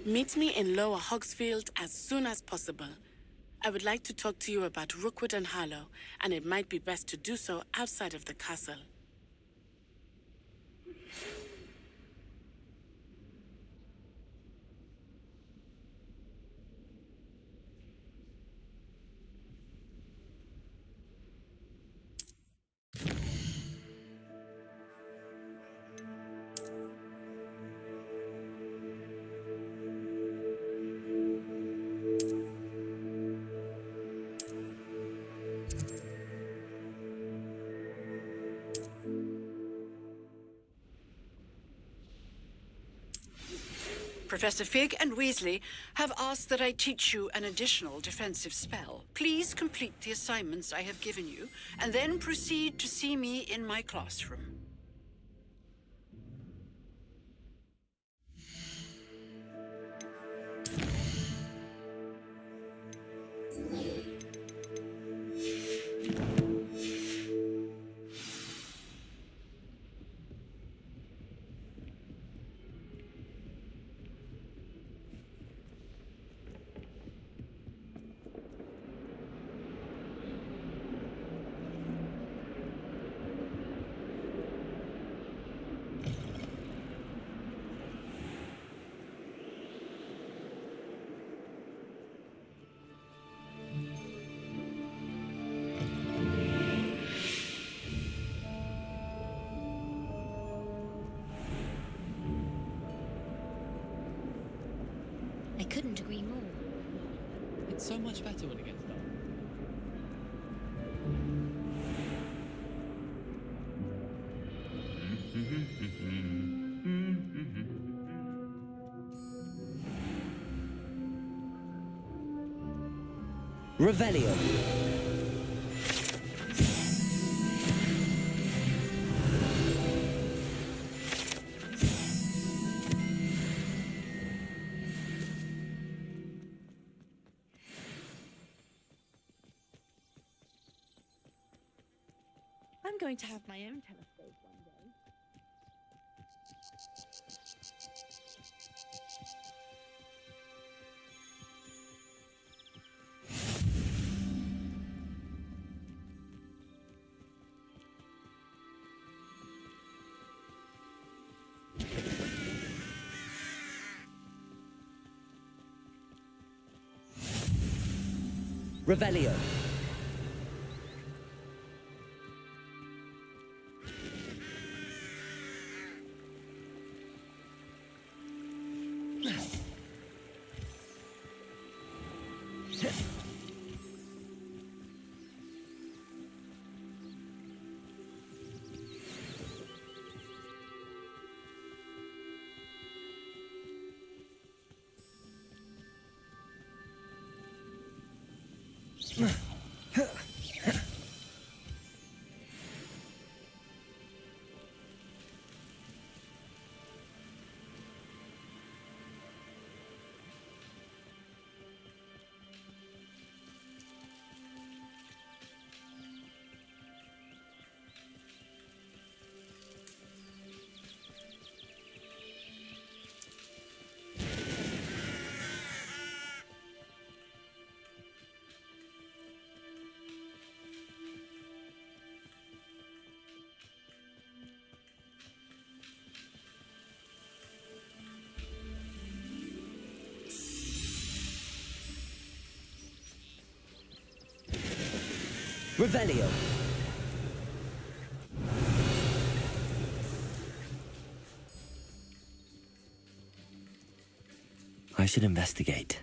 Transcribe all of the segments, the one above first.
Meet me in Lower Hogsfield as soon as possible. I would like to talk to you about Rookwood and Harlow, and it might be best to do so outside of the castle. Professor Fig and Weasley have asked that I teach you an additional defensive spell. Please complete the assignments I have given you, and then proceed to see me in my classroom. I couldn't agree more. It's so much better when it gets dark. Revelio. I'm going to have my own telescope one day. Revelio. Revelio. I should investigate.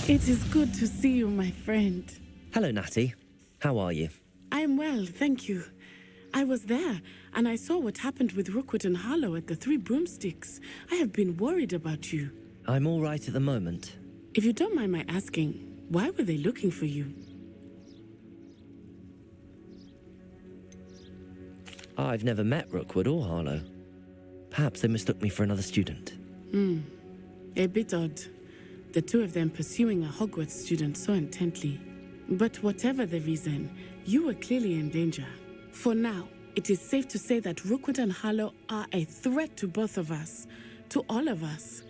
It is good to see you, my friend. Hello, Natty. How are you? I am well, thank you. I was there, and I saw what happened with Rookwood and Harlow at the Three Broomsticks. I have been worried about you. I'm all right at the moment. If you don't mind my asking, why were they looking for you? I've never met Rookwood or Harlow. Perhaps they mistook me for another student. A bit odd. the two of them pursuing a Hogwarts student so intently. But whatever the reason, you were clearly in danger. For now, it is safe to say that Rookwood and Harlow are a threat to both of us, to all of us,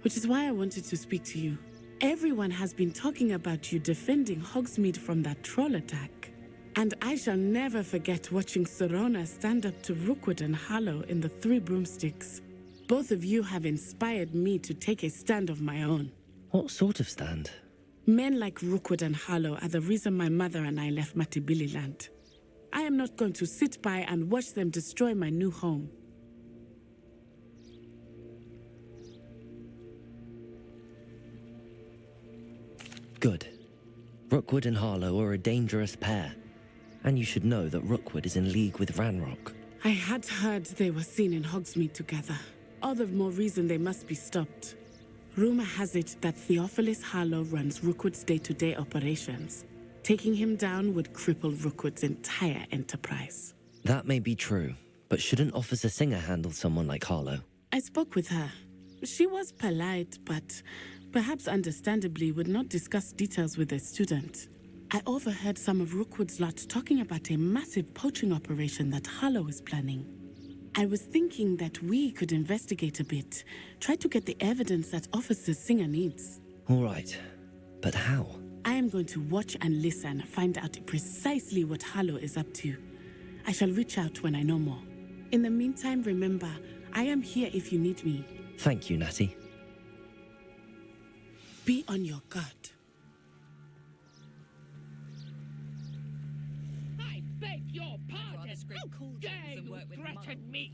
which is why I wanted to speak to you. Everyone has been talking about you defending Hogsmeade from that troll attack. And I shall never forget watching Serona stand up to Rookwood and Harlow in the Three Broomsticks. Both of you have inspired me to take a stand of my own. What sort of stand? Men like Rookwood and Harlow are the reason my mother and I left Matibili I am not going to sit by and watch them destroy my new home. Good. Rookwood and Harlow are a dangerous pair. And you should know that Rookwood is in league with Ranrock. I had heard they were seen in Hogsmeade together. All the more reason they must be stopped. Rumor has it that Theophilus Harlow runs Rookwood's day-to-day operations. Taking him down would cripple Rookwood's entire enterprise. That may be true, but shouldn't Officer Singer handle someone like Harlow? I spoke with her. She was polite, but perhaps understandably would not discuss details with a student. I overheard some of Rookwood's lot talking about a massive poaching operation that Harlow is planning. I was thinking that we could investigate a bit, try to get the evidence that Officer Singer needs. All right, but how? I am going to watch and listen, find out precisely what Harlow is up to. I shall reach out when I know more. In the meantime, remember, I am here if you need me. Thank you, Natty. Be on your guard. I beg your pardon. How dare you threaten me?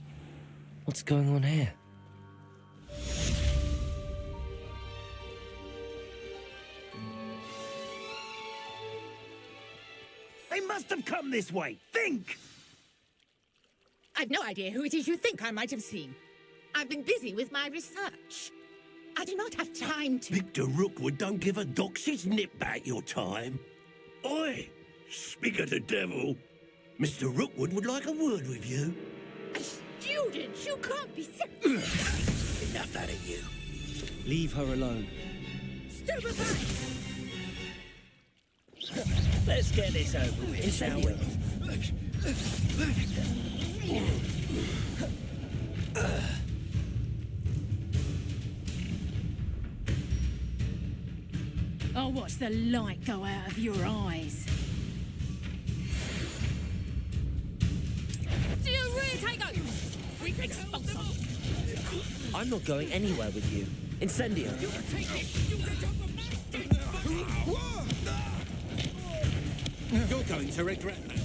What's going on here? They must have come this way. Think! I've no idea who it is you think I might have seen. I've been busy with my research. I do not have time to... Victor Rookwood don't give a doxy's nip back your time. Oi! Speak of the devil. Mr. Rookwood would like a word with you. A student? You can't be... Enough out of you. Leave her alone. Stupefy! Let's get this over with, shall we? I'll watch the light go out of your eyes. Do you really take over? We can expose them. I'm not going anywhere with you. Incendio! You're going to regret that.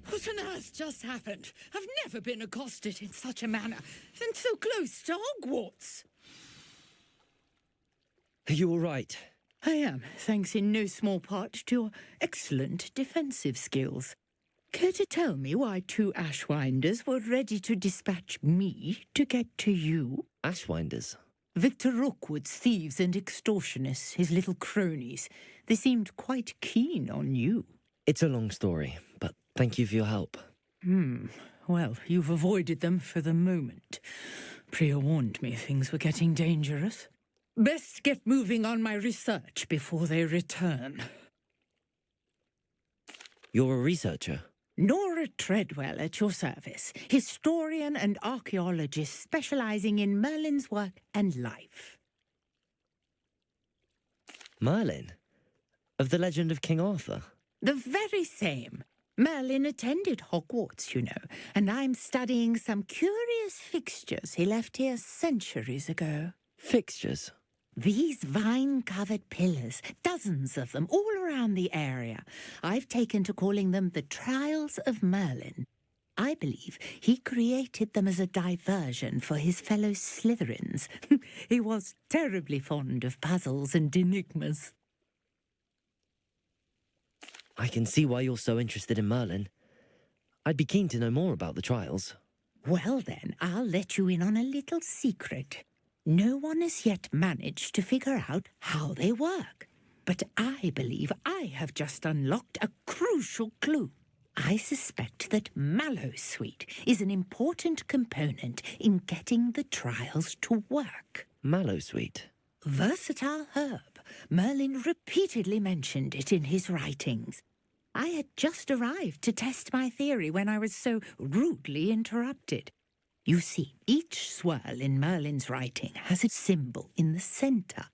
What on earth just happened? I've never been accosted in such a manner, and so close to Hogwarts. Are you all right? I am, thanks in no small part to your excellent defensive skills. Care to tell me why two Ashwinders were ready to dispatch me to get to you? Ashwinders? Victor Rookwood's thieves and extortionists, his little cronies. They seemed quite keen on you. It's a long story, but thank you for your help. Well, you've avoided them for the moment. Priya warned me things were getting dangerous. Best get moving on my research before they return. You're a researcher? Nora Treadwell at your service, historian and archaeologist specializing in Merlin's work and life. Merlin? Of the legend of King Arthur? The very same. Merlin attended Hogwarts, you know, and I'm studying some curious fixtures he left here centuries ago. Fixtures? These vine-covered pillars, dozens of them, all around the area. I've taken to calling them the Trials of Merlin. I believe he created them as a diversion for his fellow Slytherins. He was terribly fond of puzzles and enigmas. I can see why you're so interested in Merlin. I'd be keen to know more about the trials. Well then, I'll let you in on a little secret. No one has yet managed to figure out how they work. but I believe I have just unlocked a crucial clue. I suspect that mallowsweet is an important component in getting the trials to work. Mallowsweet. Versatile herb. Merlin repeatedly mentioned it in his writings. I had just arrived to test my theory when I was so rudely interrupted. You see, each swirl in Merlin's writing has a symbol in the centre.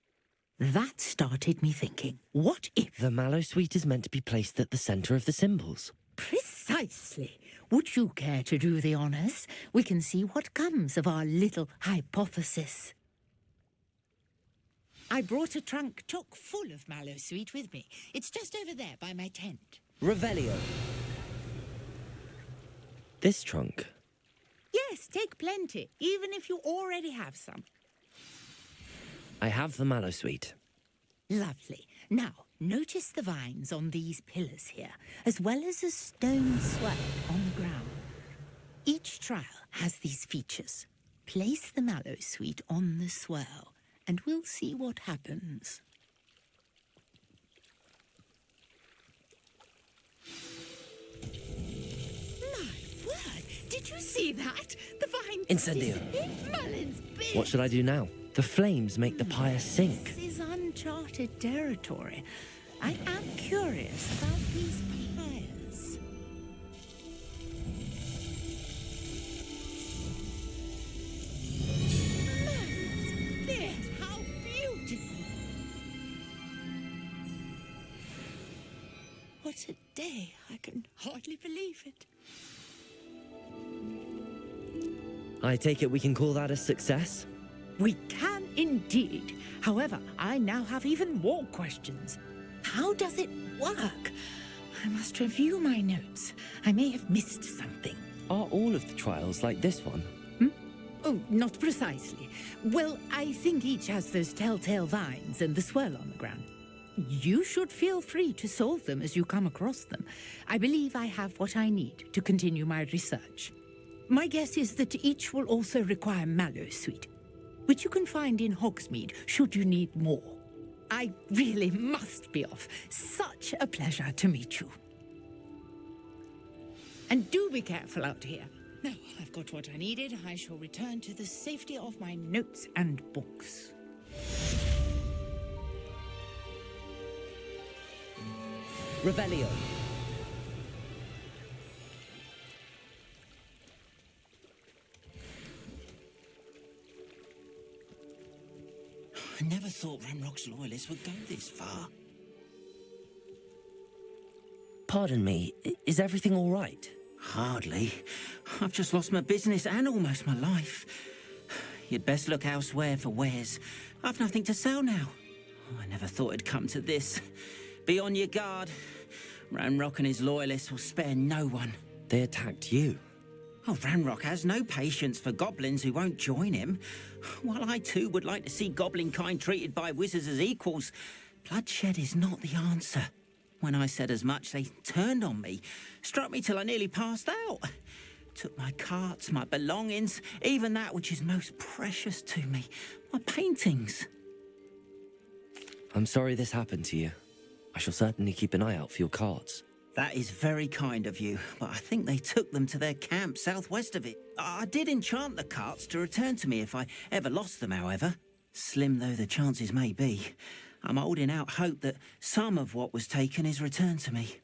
That started me thinking, what if... The mallowsweet is meant to be placed at the centre of the symbols. Precisely. Would you care to do the honours? We can see what comes of our little hypothesis. I brought a trunk chock full of mallowsweet with me. It's just over there by my tent. Revelio. This trunk. Yes, take plenty, even if you already have some. I have the mallowsweet. Lovely. Now, notice the vines on these pillars here, as well as a stone swell on the ground. Each trial has these features. Place the mallowsweet on the swell, and we'll see what happens. My word! Did you see that? The vine... Incendio. Merlin's big! What should I do now? The flames make the pyre sink. This is uncharted territory. I am curious about these pyres. Merlin's beard, how beautiful! What a day! I can hardly believe it. I take it we can call that a success? We can indeed. However, I now have even more questions. How does it work? I must review my notes. I may have missed something. Are all of the trials like this one? Oh, not precisely. Well, I think each has those telltale vines and the swirl on the ground. You should feel free to solve them as you come across them. I believe I have what I need to continue my research. My guess is that each will also require mallowsweet, which you can find in Hogsmeade should you need more. I really must be off. Such a pleasure to meet you. And do be careful out here. Now I've got what I needed, I shall return to the safety of my notes and books. Revelio. I never thought Ranrock's loyalists would go this far. Pardon me, is everything all right? Hardly. I've just lost my business and almost my life. You'd best look elsewhere for wares. I've nothing to sell now. Oh, I never thought it'd come to this. Be on your guard. Ranrock and his loyalists will spare no one. They attacked you. Oh, Ranrock has no patience for goblins who won't join him. While I too would like to see goblin kind treated by wizards as equals, bloodshed is not the answer. When I said as much, they turned on me, struck me till I nearly passed out. Took my carts, my belongings, even that which is most precious to me, my paintings. I'm sorry this happened to you. I shall certainly keep an eye out for your carts. That is very kind of you, but I think they took them to their camp southwest of it. I did enchant the carts to return to me if I ever lost them, however. Slim though the chances may be, I'm holding out hope that some of what was taken is returned to me.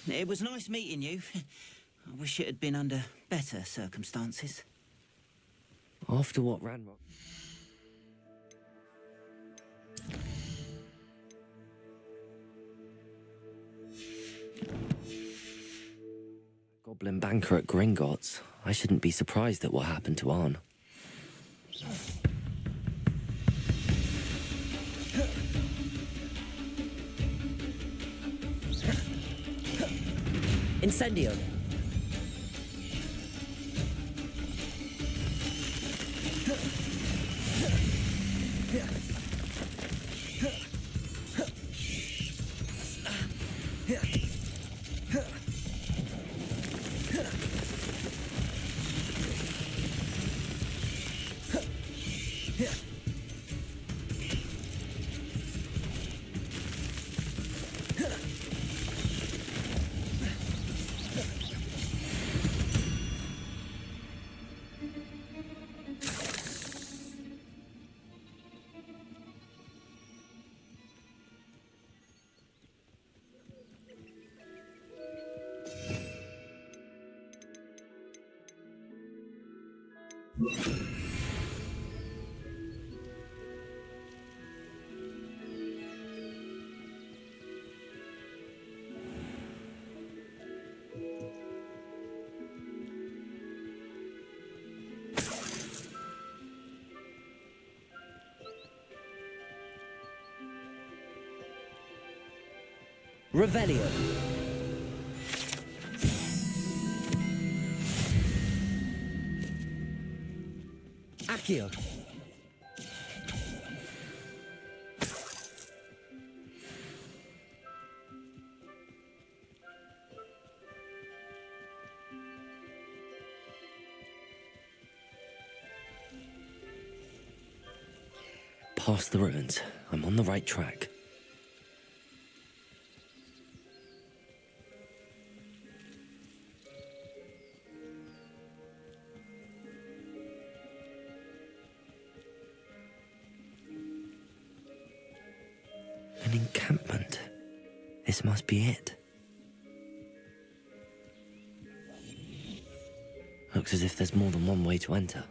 It was nice meeting you. I wish it had been under better circumstances. After what Ranrock... Goblin banker at Gringotts. I shouldn't be surprised at what happened to Arn. Incendio! Revelio. Accio. Past the ruins. I'm on the right track. An encampment. This must be it. Looks as if there's more than one way to enter.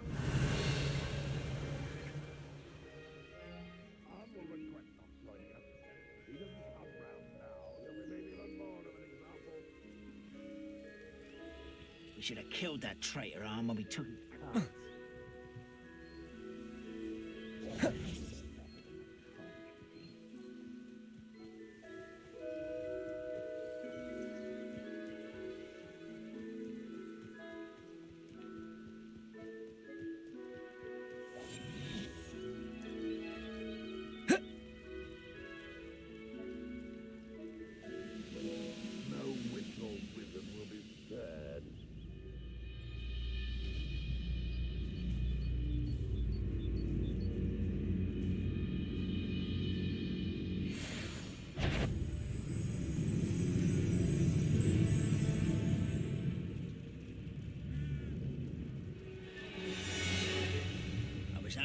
We should have killed that traitor arm when we took his cards.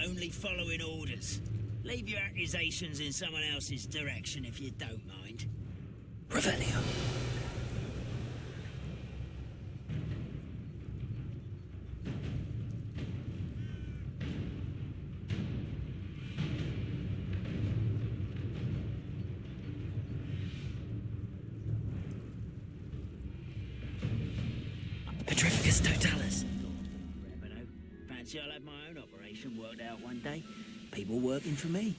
Only following orders. Leave your accusations in someone else's direction if you don't mind. Revelio. Petrificus totalis. Fancy I'll have my own operation worked out one day. People working for me.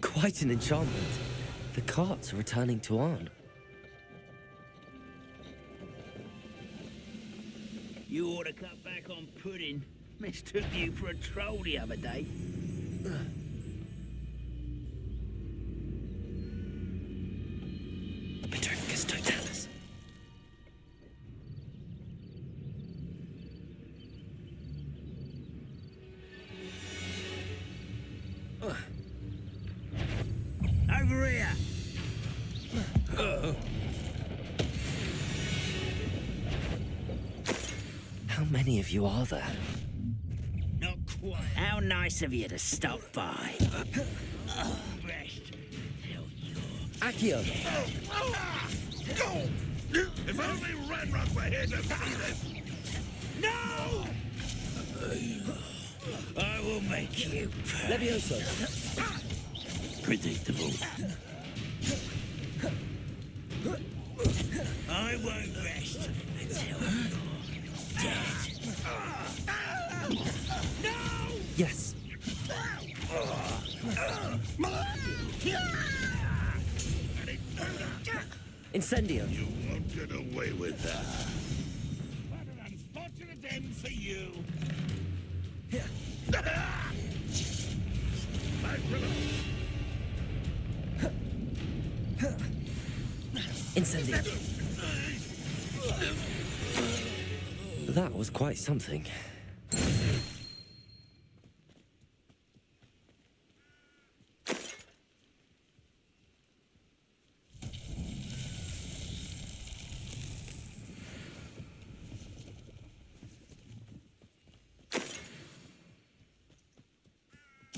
Quite an enchantment. The carts are returning to Arn. You ought to cut back on pudding. Mistook you for a troll the other day. Petrificus totalis. Over here! How many of you are there? Not quite. How nice of you to stop by. Rest till you're... Accio! If only Renrock were here to see this! No! I will make you... Levioso! Predictable. I won't rest until you're dead. No! Yes. Incendio. You won't get away with that. What an unfortunate end for you. My criminal. Incendio. That was quite something.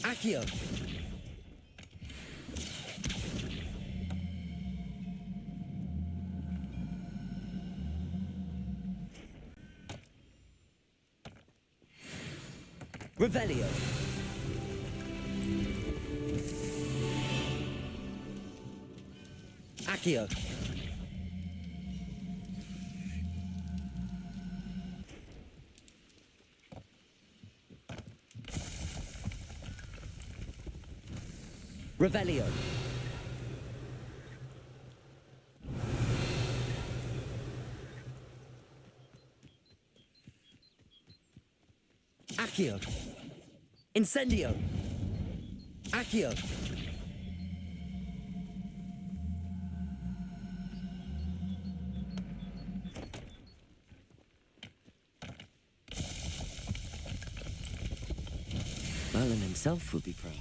Accio. Revelio. Accio. Revelio. Accio. Incendio. Accio. Merlin himself would be proud.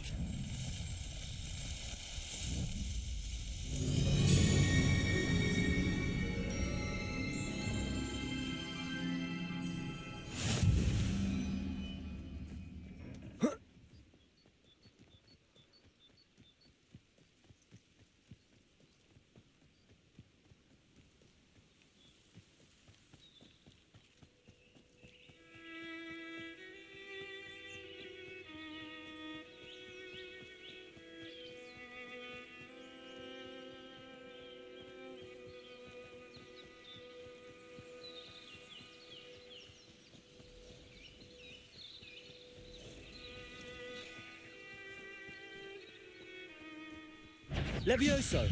Levioso.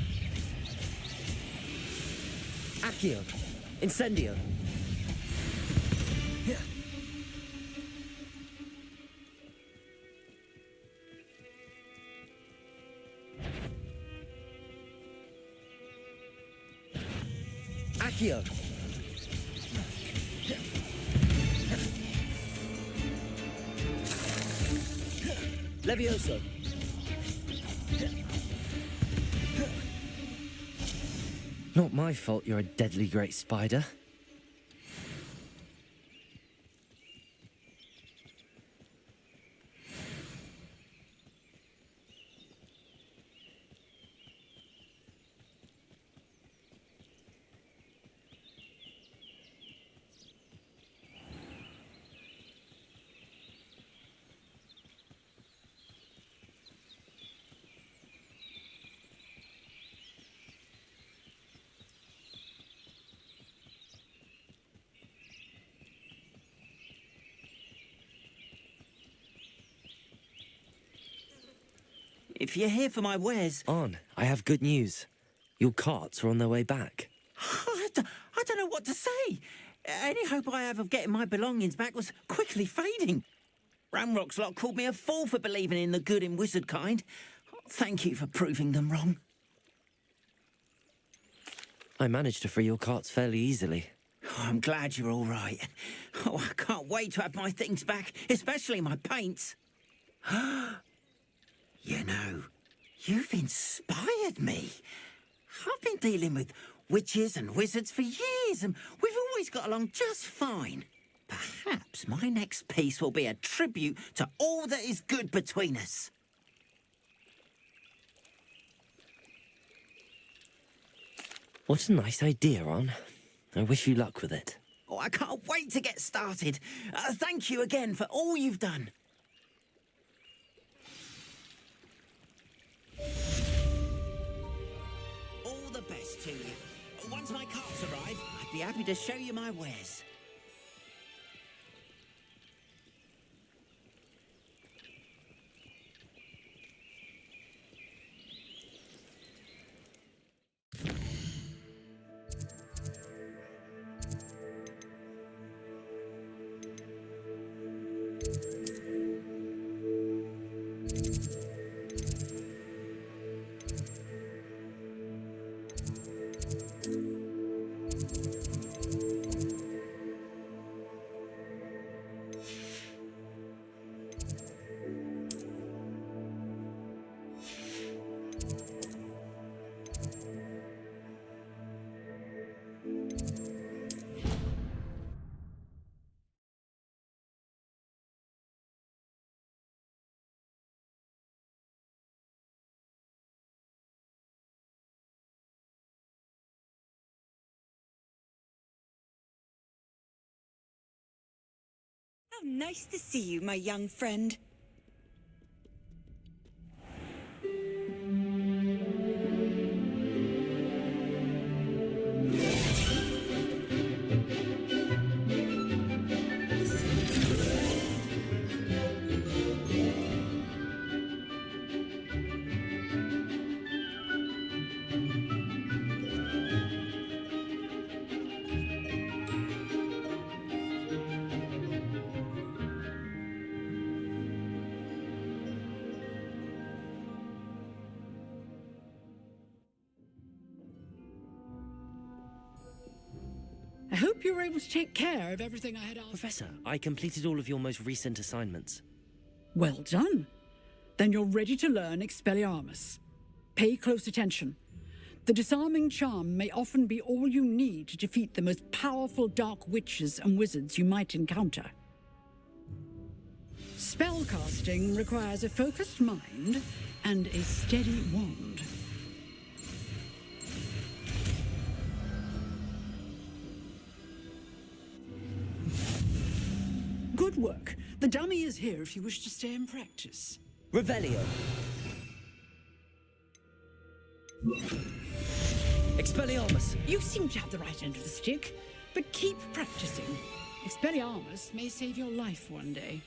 Accio. Incendio. Accio. Levioso. Not my fault you're a deadly great spider. If you're here for my wares... On, I have good news. Your carts are on their way back. I don't know what to say. Any hope I have of getting my belongings back was quickly fading. Ramrock's lot called me a fool for believing in the good in wizard kind. Thank you for proving them wrong. I managed to free your carts fairly easily. Oh, I'm glad you're all right. Oh, I can't wait to have my things back, especially my paints. You know, you've inspired me. I've been dealing with witches and wizards for years, and we've always got along just fine. Perhaps my next piece will be a tribute to all that is good between us. What a nice idea, Ron. I wish you luck with it. Oh, I can't wait to get started. Thank you again for all you've done. All the best to you. Once my carts arrive, I'd be happy to show you my wares. nice to see you, my young friend. I hope you were able to take care of everything I had asked. Professor, I completed all of your most recent assignments. Well done. Then you're ready to learn Expelliarmus. Pay close attention. The disarming charm may often be all you need to defeat the most powerful dark witches and wizards you might encounter. Spellcasting requires a focused mind and a steady wand. Good work. The dummy is here if you wish to stay and practice. Revelio. Expelliarmus. You seem to have the right end of the stick, but keep practicing. Expelliarmus may save your life one day.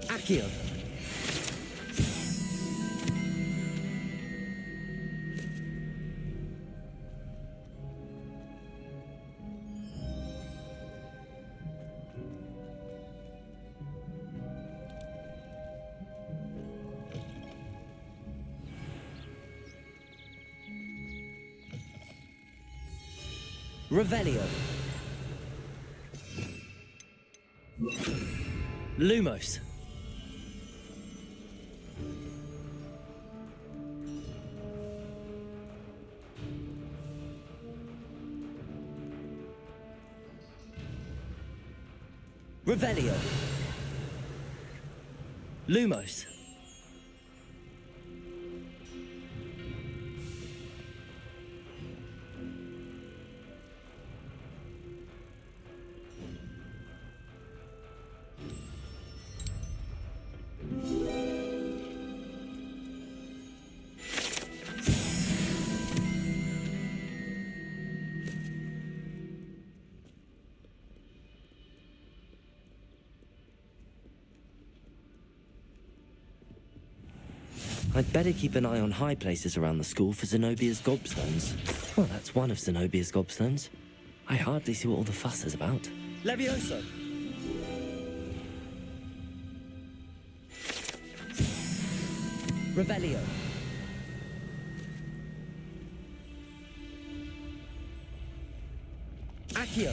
Accio. Revelio. Lumos. Revelio. Lumos. I'd better keep an eye on high places around the school for Zenobia's gobstones. Well, that's one of Zenobia's gobstones. I hardly see what all the fuss is about. Levioso! Revelio. Accio.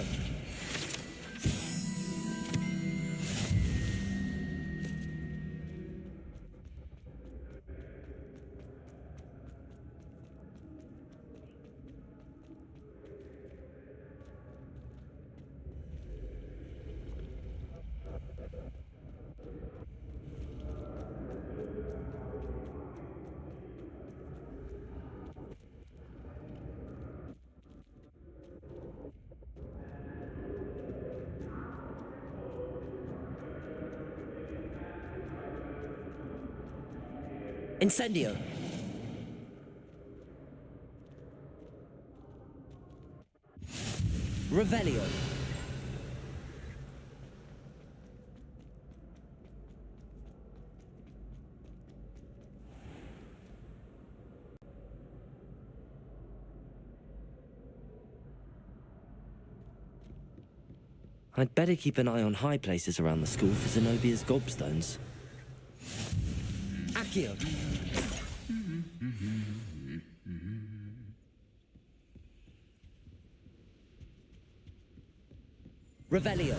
Incendio. Revelio. I'd better keep an eye on high places around the school for Zenobia's gobstones. Accio. Revelio.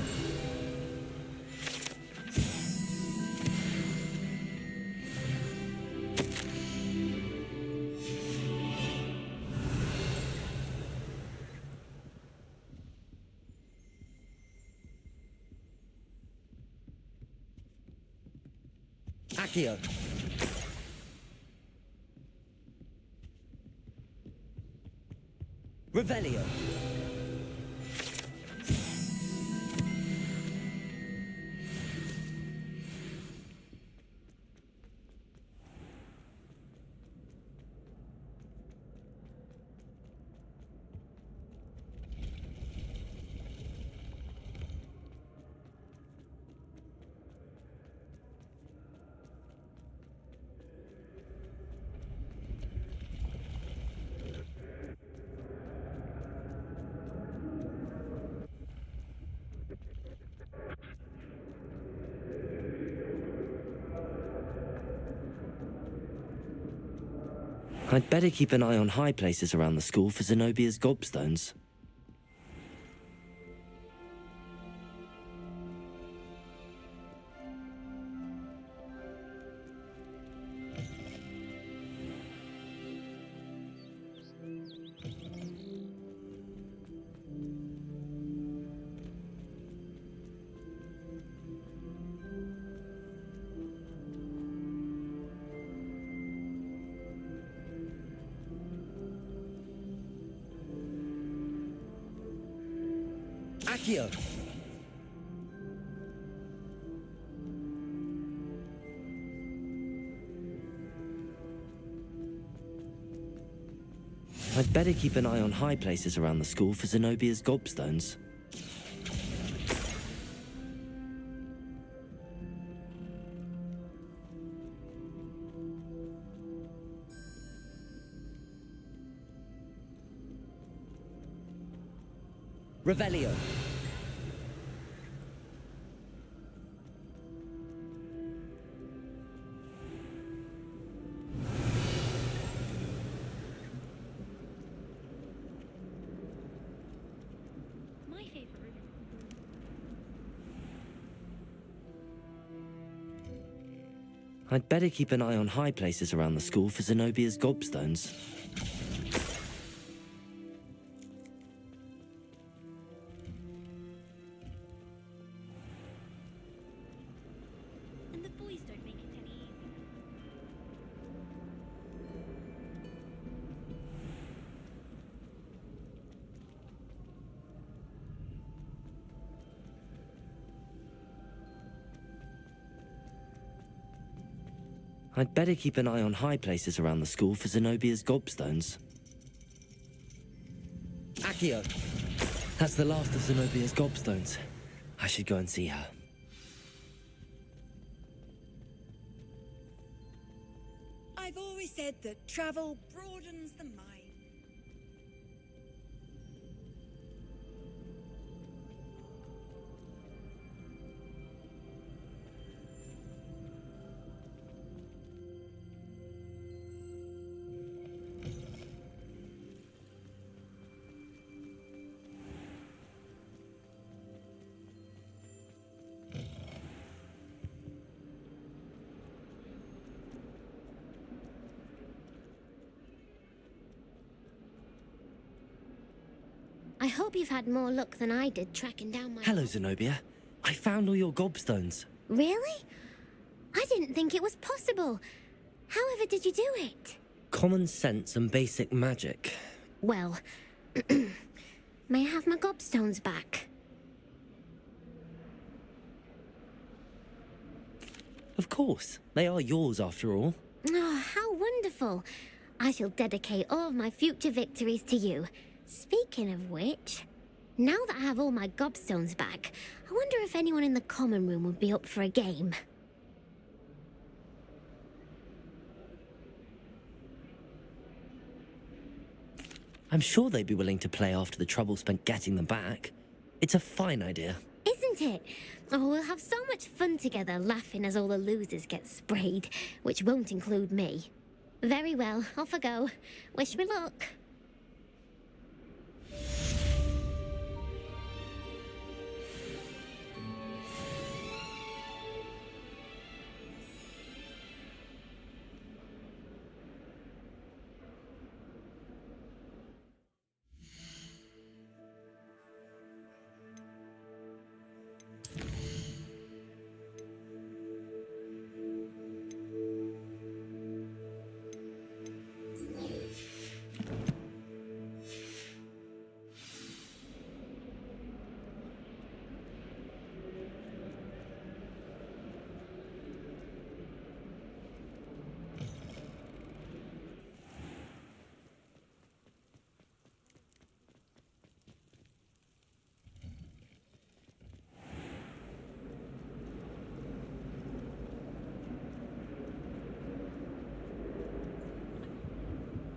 Accio. Revelio. I'd better keep an eye on high places around the school for Zenobia's gobstones. Accio. I'd better keep an eye on high places around the school for Zenobia's gobstones. Revelio. My favorite. I'd better keep an eye on high places around the school for Zenobia's gobstones. And the boys don't make it any easier. I'd better keep an eye on high places around the school for Zenobia's gobstones. Accio! That's the last of Zenobia's gobstones. I should go and see her. I've always said that travel broadens the mind. I hope you've had more luck than I did tracking down my... Hello, Zenobia. I found all your gobstones. Really? I didn't think it was possible. However did you do it? Common sense and basic magic. Well, may I have my gobstones back? Of course. They are yours, after all. Oh, how wonderful. I shall dedicate all of my future victories to you. Speaking of which, now that I have all my gobstones back, I wonder if anyone in the common room would be up for a game. I'm sure they'd be willing to play after the trouble spent getting them back. It's a fine idea. Isn't it? Oh, we'll have so much fun together laughing as all the losers get sprayed, which won't include me. Very well, off I go. Wish me luck.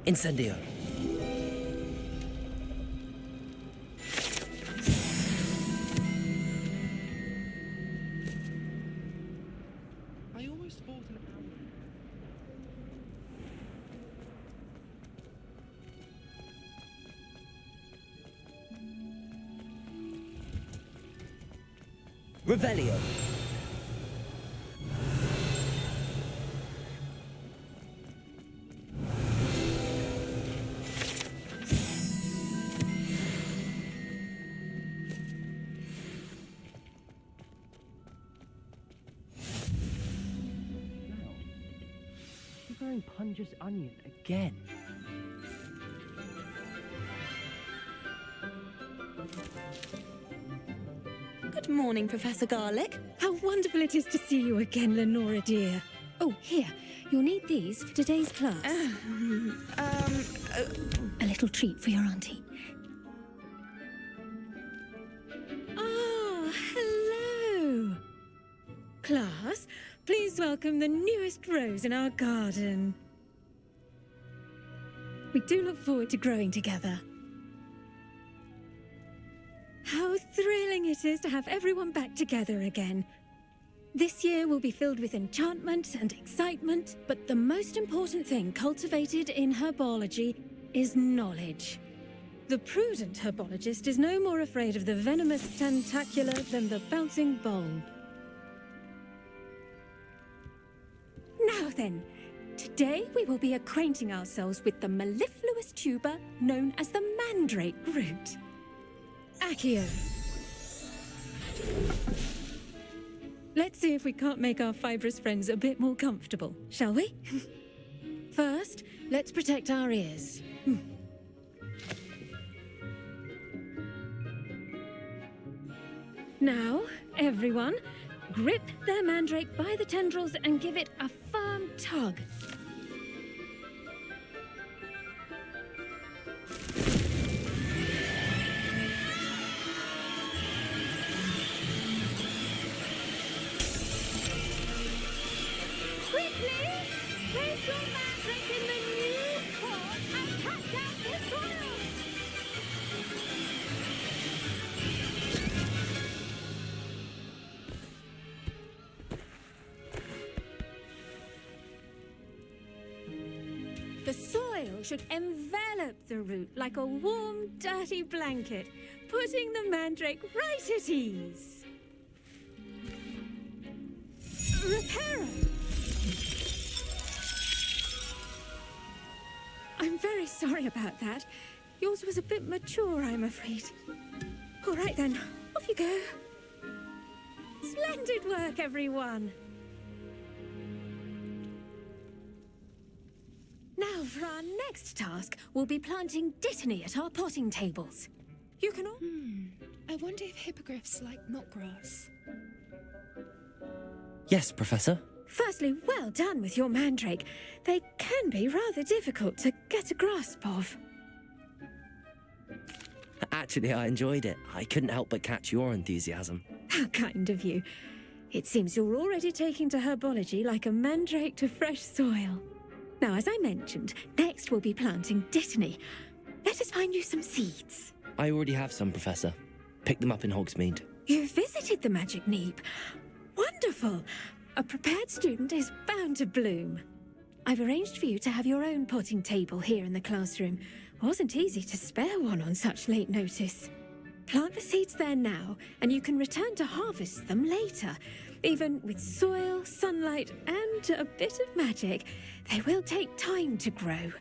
Incendio. I almost bought an album. Revelio. Wearing Punja's onion again. Good morning, Professor Garlick. How wonderful it is to see you again, Lenora dear. Oh, here, you'll need these for today's class. A little treat for your auntie. Ah, hello. Class, please welcome the newest rose in our garden. We do look forward to growing together. How thrilling it is to have everyone back together again. This year will be filled with enchantment and excitement, but the most important thing cultivated in herbology is knowledge. The prudent herbologist is no more afraid of the venomous tentacula than the bouncing bulb. Now then, today we will be acquainting ourselves with the mellifluous tuber known as the mandrake root. Accio. Let's see if we can't make our fibrous friends a bit more comfortable, shall we? First, let's protect our ears. Now, everyone, grip their mandrake by the tendrils and give it a firm tug. Quickly, place your mandrake in the new pot and cut down the soil. The soil should envelop the root like a warm, dirty blanket, putting the mandrake right at ease. Reparo! I'm very sorry about that. Yours was a bit mature, I'm afraid. All right then, off you go. Splendid work, everyone. Now, for our next task, we'll be planting dittany at our potting tables. You can all... I wonder if hippogriffs like knotgrass. Yes, Professor. Firstly, well done with your mandrake. They can be rather difficult to get a grasp of. Actually, I enjoyed it. I couldn't help but catch your enthusiasm. How kind of you. It seems you're already taking to herbology like a mandrake to fresh soil. Now, as I mentioned, next we'll be planting dittany. Let us find you some seeds. I already have some, Professor. Picked them up in Hogsmeade. You visited the Magic Neep. Wonderful. A prepared student is bound to bloom. I've arranged for you to have your own potting table here in the classroom. Wasn't easy to spare one on such late notice. Plant the seeds there now, and you can return to harvest them later. Even with soil, sunlight, and a bit of magic, they will take time to grow.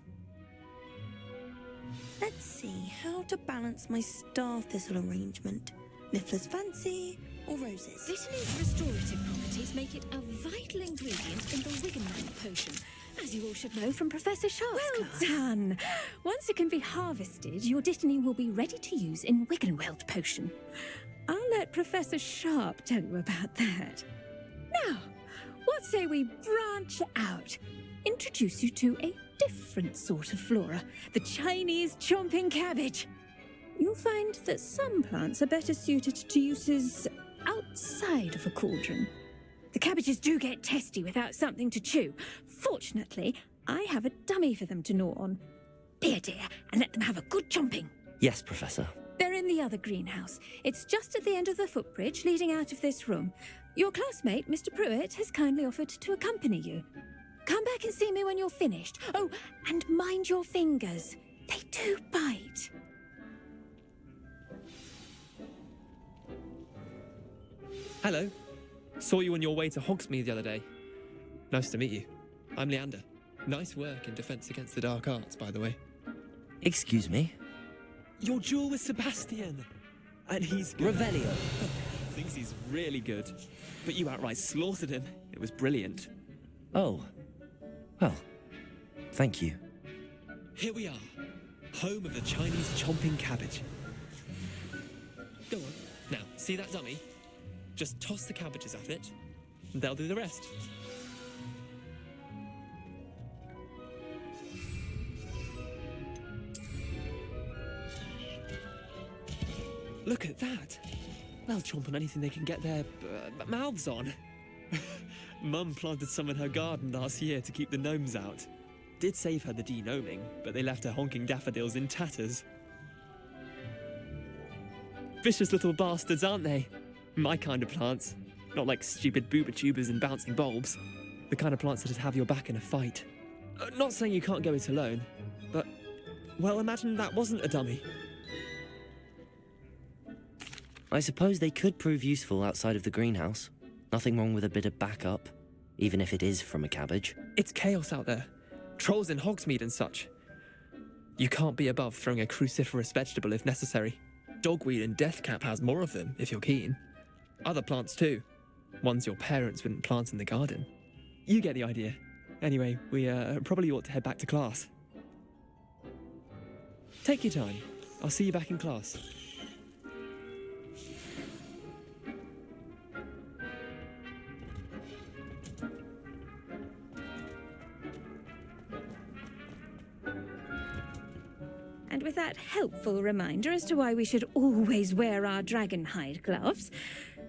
Let's see how to balance my star thistle arrangement. Niffler's fancy or roses? Dittany's restorative properties make it a vital ingredient in the Wiggenweld potion, as you all should know from Professor Sharp's class. Well done! Once it can be harvested, your dittany will be ready to use in Wiggenweld potion. I'll let Professor Sharp tell you about that. Now, what say we branch out? Introduce you to a different sort of flora, the Chinese chomping cabbage. You'll find that some plants are better suited to uses outside of a cauldron. The cabbages do get testy without something to chew. Fortunately, I have a dummy for them to gnaw on. Be a dear and let them have a good chomping. Yes, Professor. They're in the other greenhouse. It's just at the end of the footbridge leading out of this room. Your classmate, Mr. Pruitt, has kindly offered to accompany you. Come back and see me when you're finished. Oh, and mind your fingers. They do bite. Hello. Saw you on your way to Hogsmeade the other day. Nice to meet you. I'm Leander. Nice work in Defense Against the Dark Arts, by the way. Excuse me? Your duel with Sebastian. And he's good. Revelio. Thinks he's really good. But you outright slaughtered him. It was brilliant. Oh. Well, thank you. Here we are. Home of the Chinese chomping cabbage. Go on. Now, see that dummy? Just toss the cabbages at it, and they'll do the rest. Look at that. They'll chomp on anything they can get their mouths on. Mum planted some in her garden last year to keep the gnomes out. Did save her the de-gnoming, but they left her honking daffodils in tatters. Vicious little bastards, aren't they? My kind of plants. Not like stupid booba tubers and bouncing bulbs. The kind of plants that'd have your back in a fight. Not saying you can't go it alone, but, well, imagine that wasn't a dummy. I suppose they could prove useful outside of the greenhouse. Nothing wrong with a bit of backup, even if it is from a cabbage. It's chaos out there. Trolls in Hogsmeade and such. You can't be above throwing a cruciferous vegetable if necessary. Dogweed and deathcap has more of them, if you're keen. Other plants too. Ones your parents wouldn't plant in the garden. You get the idea. Anyway, we probably ought to head back to class. Take your time. I'll see you back in class. And with that helpful reminder as to why we should always wear our dragon hide gloves,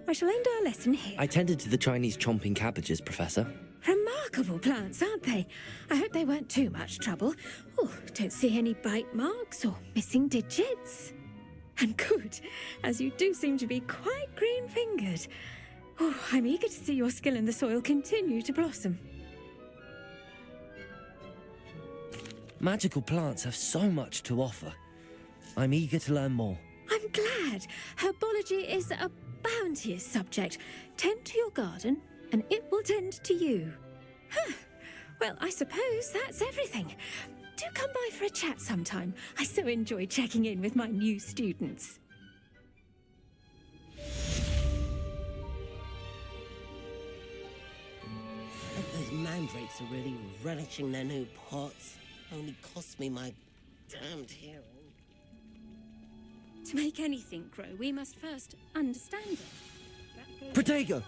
I shall end our lesson here. I tended to the Chinese chomping cabbages, Professor. Remarkable plants, aren't they? I hope they weren't too much trouble. Oh, don't see any bite marks or missing digits. And good, as you do seem to be quite green-fingered. Oh, I'm eager to see your skill in the soil continue to blossom. Magical plants have so much to offer. I'm eager to learn more. I'm glad. Herbology is a bounteous subject. Tend to your garden, and it will tend to you. Huh. Well, I suppose that's everything. Do come by for a chat sometime. I so enjoy checking in with my new students. Those mandrakes are really relishing their new pots. Only cost me my damned hearing. To make anything grow, we must first understand it. Protego!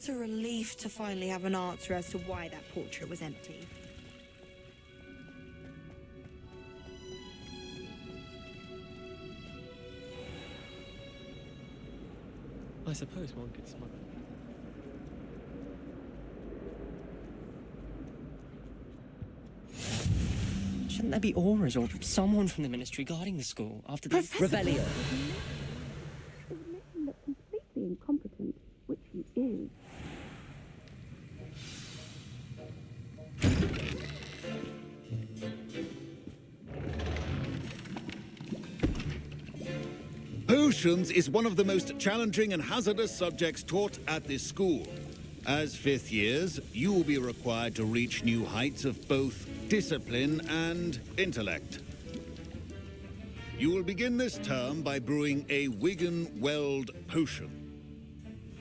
What a relief to finally have an answer as to why that portrait was empty. I suppose one could smuggle. Shouldn't there be auras or someone from the ministry guarding the school after the Revelio? Look completely incompetent, which he is. Potions is one of the most challenging and hazardous subjects taught at this school. As fifth years, you will be required to reach new heights of both discipline and intellect. You will begin this term by brewing a Wigan-Weld potion.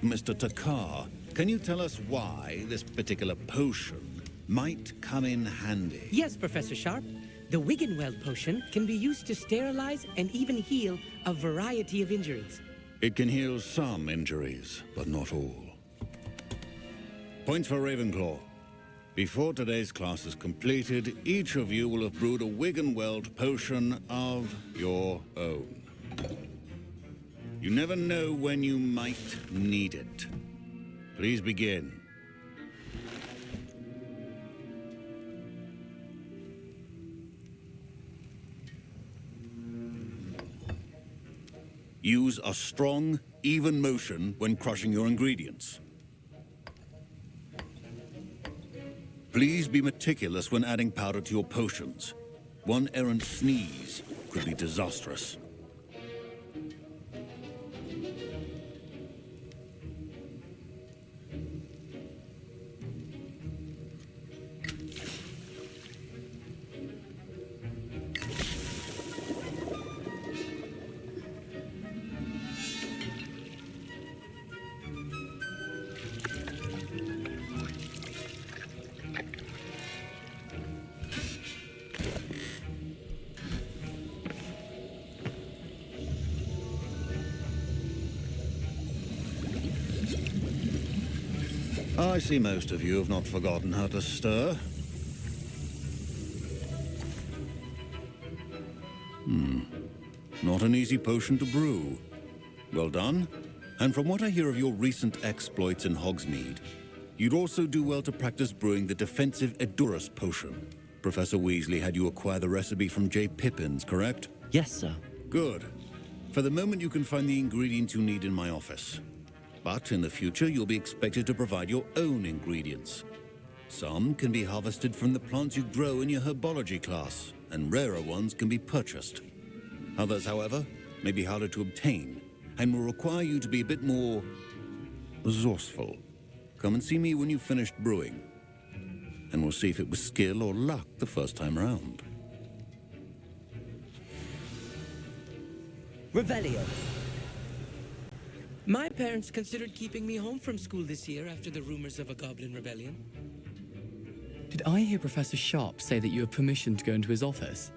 Mr. Takar, can you tell us why this particular potion might come in handy? Yes, Professor Sharp. The Wigan-Weld potion can be used to sterilize and even heal a variety of injuries. It can heal some injuries, but not all. Points for Ravenclaw. Before today's class is completed, each of you will have brewed a Wigan-Weld potion of your own. You never know when you might need it. Please begin. Use a strong, even motion when crushing your ingredients. Please be meticulous when adding powder to your potions. One errant sneeze could be disastrous. I see most of you have not forgotten how to stir. Not an easy potion to brew. Well done. And from what I hear of your recent exploits in Hogsmeade, you'd also do well to practice brewing the defensive Edurus potion. Professor Weasley had you acquire the recipe from J. Pippin's, correct? Yes, sir. Good. For the moment, you can find the ingredients you need in my office. But in the future, you'll be expected to provide your own ingredients. Some can be harvested from the plants you grow in your herbology class, and rarer ones can be purchased. Others, however, may be harder to obtain, and will require you to be a bit more resourceful. Come and see me when you've finished brewing, and we'll see if it was skill or luck the first time around. Revelio. My parents considered keeping me home from school this year after the rumors of a goblin rebellion. Did I hear Professor Sharp say that you have permission to go into his office?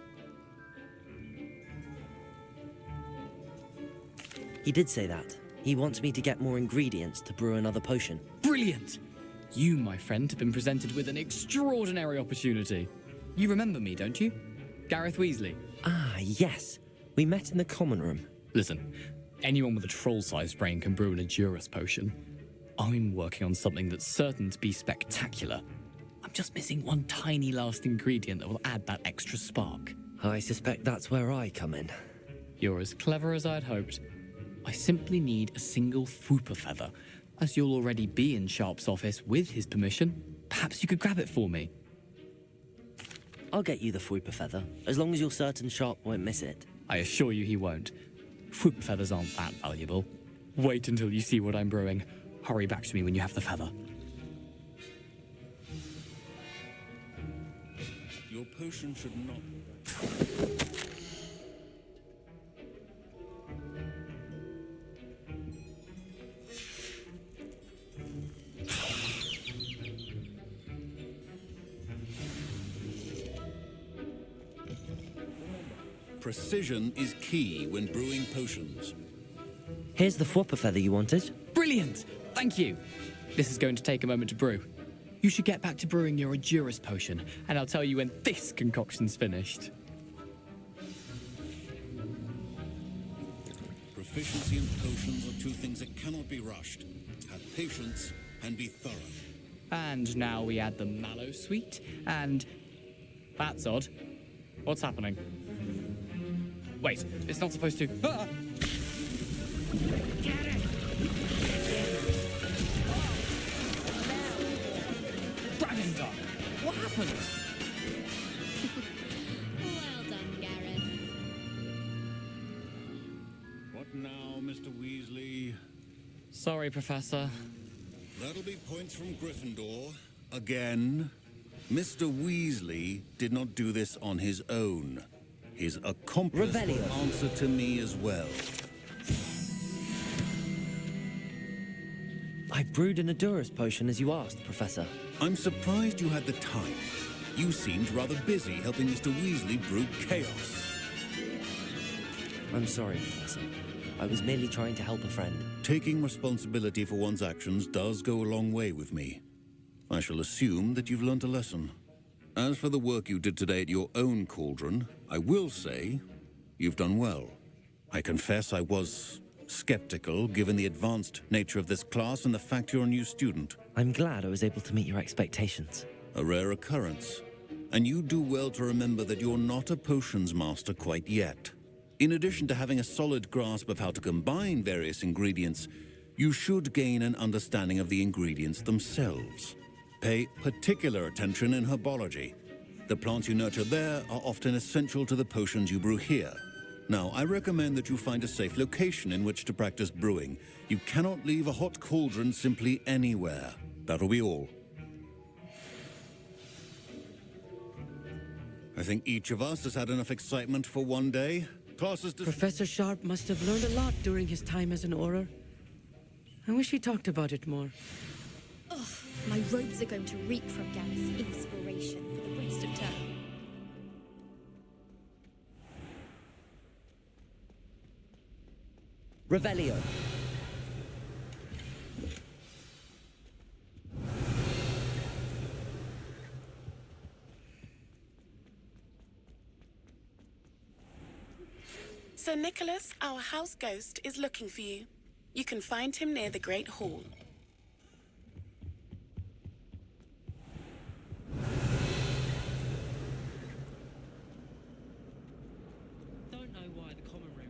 He did say that. He wants me to get more ingredients to brew another potion. Brilliant! You, my friend, have been presented with an extraordinary opportunity. You remember me, don't you? Gareth Weasley. Ah, yes. We met in the common room. Listen, anyone with a troll-sized brain can brew an Edurus potion. I'm working on something that's certain to be spectacular. I'm just missing one tiny last ingredient that will add that extra spark. I suspect that's where I come in. You're as clever as I'd hoped. I simply need a single Fwooper feather. As you'll already be in Sharp's office with his permission, perhaps you could grab it for me. I'll get you the Fwooper feather, as long as you're certain Sharp won't miss it. I assure you he won't. Fwooper feathers aren't that valuable. Wait until you see what I'm brewing. Hurry back to me when you have the feather. Your potion should not... Precision is key when brewing potions. Here's the Fwooper feather you wanted. Brilliant! Thank you. This is going to take a moment to brew. You should get back to brewing your Endurance potion, and I'll tell you when this concoction's finished. Proficiency in potions are two things that cannot be rushed. Have patience and be thorough. And now we add the mallow sweet, and... That's odd. What's happening? Wait, it's not supposed to... Ah! Get it! Dragon Dog! What happened? Well done, Gareth. What now, Mr. Weasley? Sorry, Professor. That'll be points from Gryffindor. Again. Mr. Weasley did not do this on his own. His accomplice will answer to me as well. I brewed an Endurance potion as you asked, Professor. I'm surprised you had the time. You seemed rather busy helping Mr. Weasley brew chaos. I'm sorry, Professor. I was merely trying to help a friend. Taking responsibility for one's actions does go a long way with me. I shall assume that you've learnt a lesson. As for the work you did today at your own cauldron, I will say you've done well. I confess I was skeptical, given the advanced nature of this class and the fact you're a new student. I'm glad I was able to meet your expectations. A rare occurrence. And you do well to remember that you're not a potions master quite yet. In addition to having a solid grasp of how to combine various ingredients, you should gain an understanding of the ingredients themselves. Pay particular attention in herbology. The plants you nurture there are often essential to the potions you brew here. Now, I recommend that you find a safe location in which to practice brewing. You cannot leave a hot cauldron simply anywhere. That'll be all. I think each of us has had enough excitement for one day. Classes Professor Sharp must have learned a lot during his time as an Auror. I wish he talked about it more. Ugh, my robes are going to reek from Gareth's inspiration for the rest of term. Revelio. Sir Nicholas, our house ghost, is looking for you. You can find him near the Great Hall. Don't know why the common room.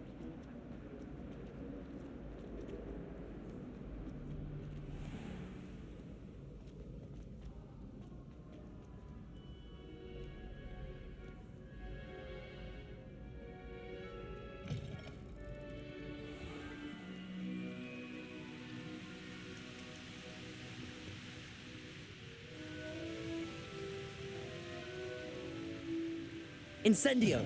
Incendio.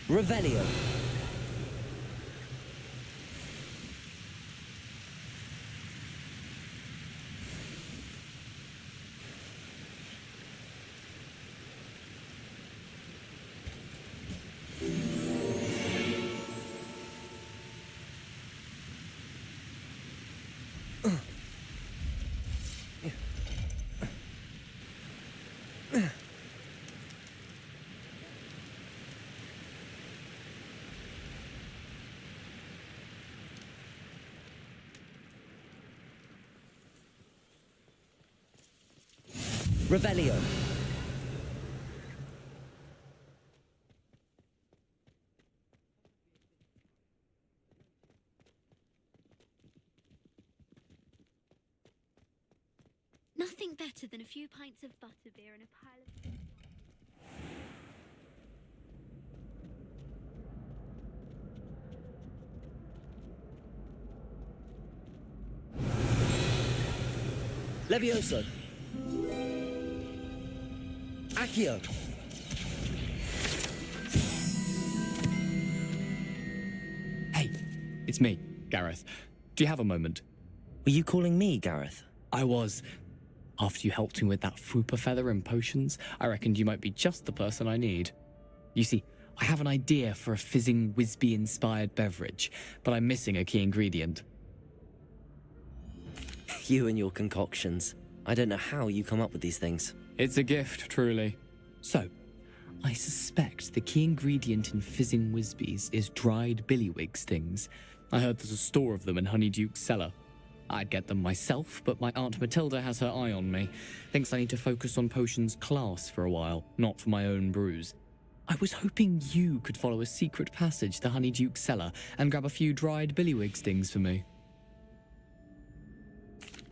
Revelio. Revelio. Nothing better than a few pints of butterbeer and a pile of... Levioso. Accio. Hey, it's me, Gareth. Do you have a moment? Were you calling me, Gareth? I was. After you helped me with that Fupa feather and potions, I reckoned you might be just the person I need. You see, I have an idea for a fizzing Whizbee-inspired beverage, but I'm missing a key ingredient. You and your concoctions. I don't know how you come up with these things. It's a gift, truly. So, I suspect the key ingredient in fizzing Whizbees is dried billywig stings. I heard there's a store of them in Honeyduke's cellar. I'd get them myself, but my Aunt Matilda has her eye on me. Thinks I need to focus on potions class for a while, not for my own brews. I was hoping you could follow a secret passage to Honeyduke's cellar and grab a few dried billywig stings for me.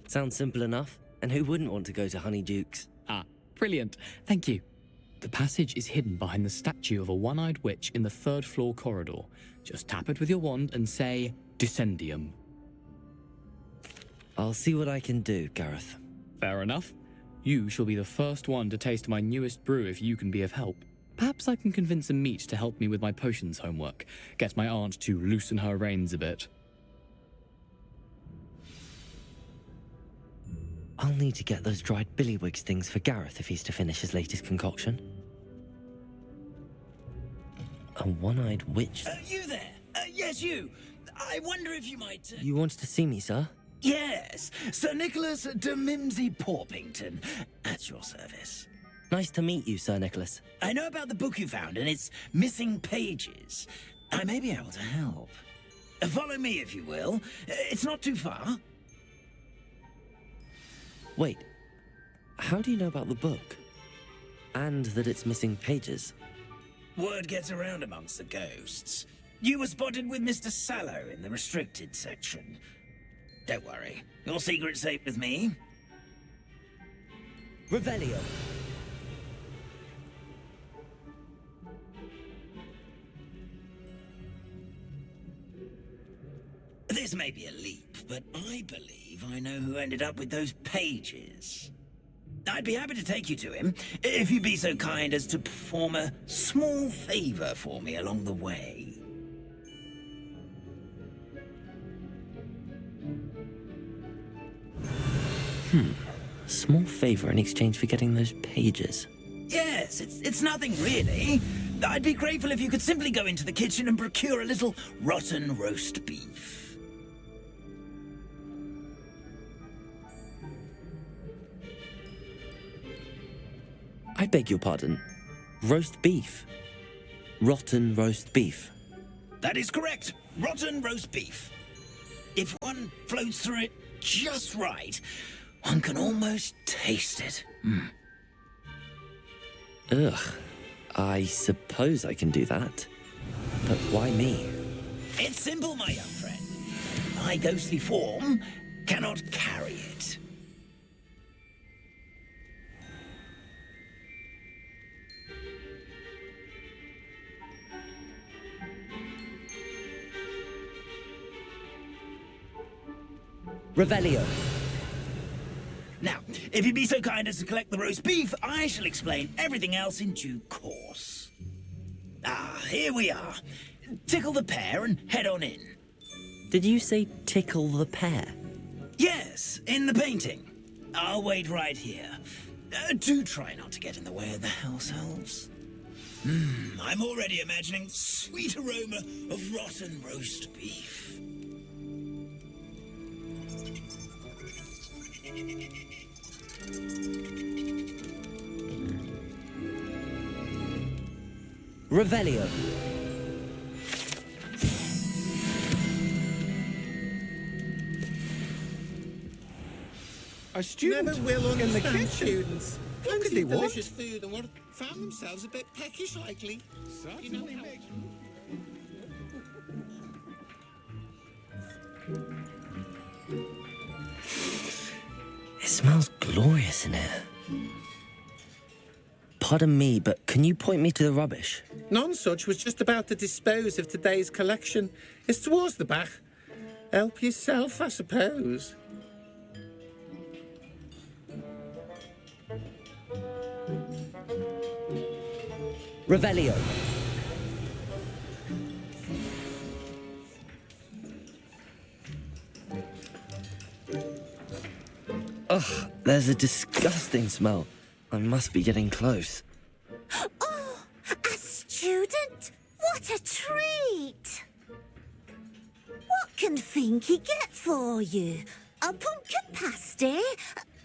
Sounds simple enough. And who wouldn't want to go to Honeyduke's? Ah, brilliant. Thank you. The passage is hidden behind the statue of a one-eyed witch in the third-floor corridor. Just tap it with your wand and say, Descendium. I'll see what I can do, Gareth. Fair enough. You shall be the first one to taste my newest brew if you can be of help. Perhaps I can convince a meat to help me with my potions homework. Get my aunt to loosen her reins a bit. I'll need to get those dried billywig stings for Gareth if he's to finish his latest concoction. A one-eyed witch? You there? Yes, you. I wonder if you might... You wanted to see me, sir? Yes, Sir Nicholas de Mimsy Porpington, at your service. Nice to meet you, Sir Nicholas. I know about the book you found and its missing pages. I may be able to help. Follow me, if you will. It's not too far. Wait, how do you know about the book? And that it's missing pages? Word gets around amongst the ghosts. You were spotted with Mr. Sallow in the restricted section. Don't worry, your secret's safe with me. Revelio. This may be a leap, but I believe I know who ended up with those pages. I'd be happy to take you to him, if you'd be so kind as to perform a small favor for me along the way. Small favor in exchange for getting those pages. Yes, it's nothing really. I'd be grateful if you could simply go into the kitchen and procure a little rotten roast beef. I beg your pardon. Roast beef. Rotten roast beef. That is correct. Rotten roast beef. If one floats through it just right, one can almost taste it. Ugh. I suppose I can do that. But why me? It's simple, my young friend. My ghostly form cannot carry it. Revelio. Now, if you'd be so kind as to collect the roast beef, I shall explain everything else in due course. Ah, here we are. Tickle the pear and head on in. Did you say tickle the pear? Yes, in the painting. I'll wait right here. Do try not to get in the way of the house elves. I'm already imagining sweet aroma of rotten roast beef. Revelio. A student? Never will in the understand kitchen. students. How could Plenty they of what? delicious food and what found themselves a bit peckish lately. You know how... It smells glorious in here. Pardon me, but can you point me to the rubbish? Nonsuch was just about to dispose of today's collection. It's towards the back. Help yourself, I suppose. Revelio. Ugh, there's a disgusting smell. I must be getting close. Oh, a student? What a treat! What can Finky get for you? A pumpkin pasty?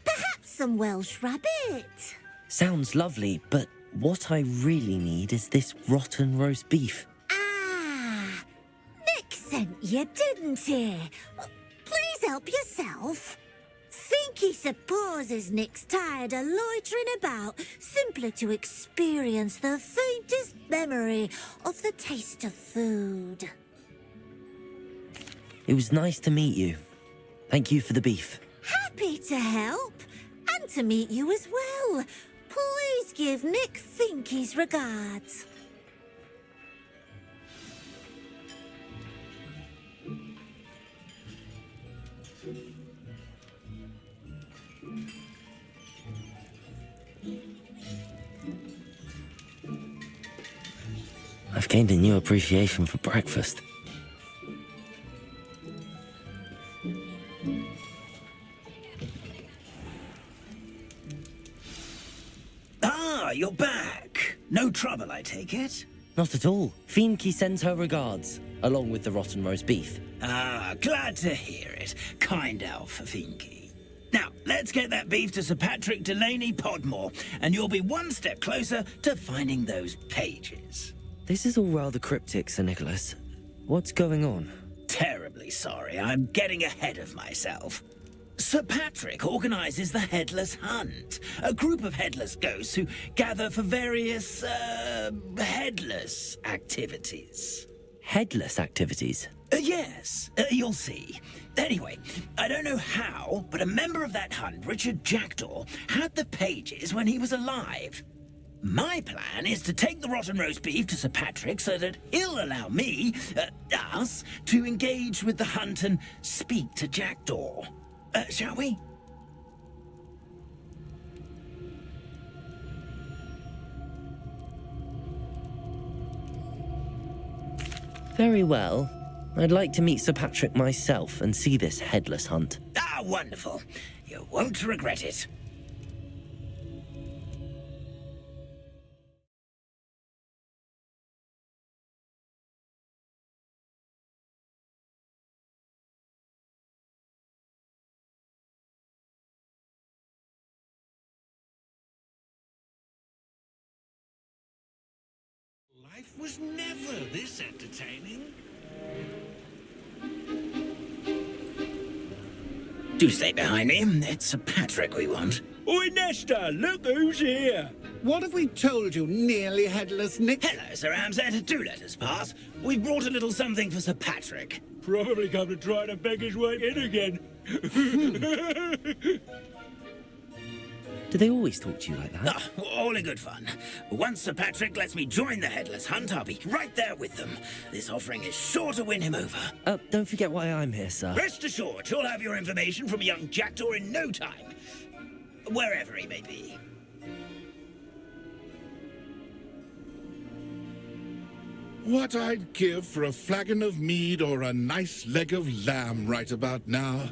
Perhaps some Welsh rabbit? Sounds lovely, but what I really need is this rotten roast beef. Ah, Nick sent you, didn't he? Please help yourself. Finky supposes Nick's tired of loitering about, simply to experience the faintest memory of the taste of food. It was nice to meet you. Thank you for the beef. Happy to help, and to meet you as well. Please give Nick Finky's regards. I've gained a new appreciation for breakfast. Ah, you're back. No trouble, I take it? Not at all. Fienke sends her regards, along with the rotten roast beef. Ah, glad to hear it. Kind elf, Finky. Now, let's get that beef to Sir Patrick Delaney Podmore, and you'll be one step closer to finding those pages. This is all rather cryptic, Sir Nicholas. What's going on? Terribly sorry, I'm getting ahead of myself. Sir Patrick organises the Headless Hunt, a group of headless ghosts who gather for various, headless activities. Headless activities? Yes, you'll see. Anyway, I don't know how, but a member of that hunt, Richard Jackdaw, had the pages when he was alive. My plan is to take the rotten roast beef to Sir Patrick so that he'll allow me, us, to engage with the hunt and speak to Jackdaw. Shall we? Very well. I'd like to meet Sir Patrick myself and see this headless hunt. Ah, wonderful. You won't regret it. Life was never this entertaining. Do stay behind me. It's Sir Patrick we want. Oi, Nesta, look who's here. What have we told you, nearly headless Nick? Hello, Sir Ramsay. Do let us pass. We've brought a little something for Sir Patrick. Probably come to try to beg his way in again. Do they always talk to you like that? Ah, all in good fun. Once Sir Patrick lets me join the Headless Hunt, I'll be right there with them. This offering is sure to win him over. Don't forget why I'm here, sir. Rest assured, you'll have your information from young Jackdaw in no time. Wherever he may be. What I'd give for a flagon of mead or a nice leg of lamb right about now.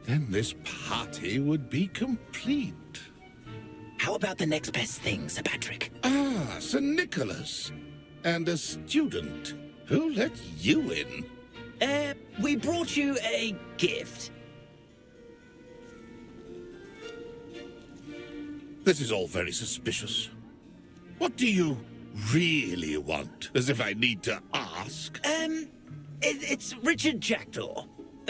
Then this party would be complete. How about the next best thing, Sir Patrick? Ah, Sir Nicholas. And a student. Who let you in? We brought you a gift. This is all very suspicious. What do you really want? As if I need to ask. It's Richard Jackdaw.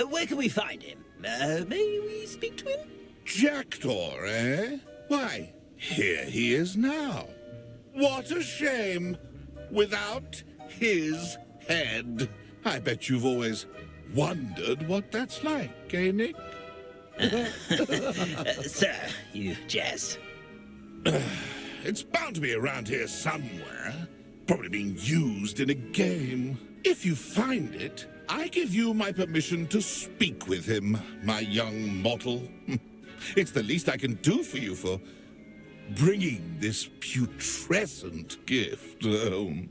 Where can we find him? May we speak to him? Jackdaw, eh? Why, here he is now. What a shame. Without his head. I bet you've always wondered what that's like, eh, Nick? Sir, you jest. It's bound to be around here somewhere. Probably being used in a game. If you find it, I give you my permission to speak with him, my young mortal. It's the least I can do for you for bringing this putrescent gift home.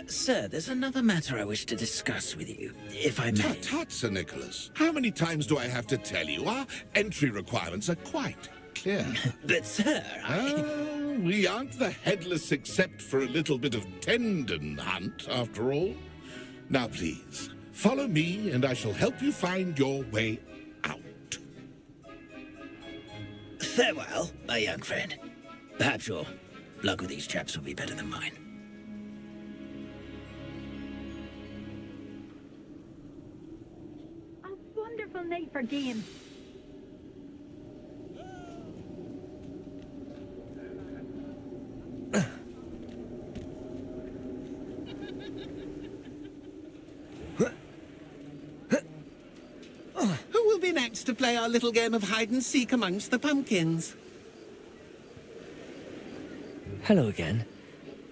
Sir, there's another matter I wish to discuss with you, if I may. Tut, tut, Sir Nicholas. How many times do I have to tell you? Our entry requirements are quite clear. But, sir, we aren't the headless except for a little bit of tendon hunt, after all. Now, please, follow me, and I shall help you find your way out. Farewell, my young friend. Perhaps your luck with these chaps will be better than mine. Wonderful night for games. Who will be next to play our little game of hide-and-seek amongst the pumpkins? Hello again.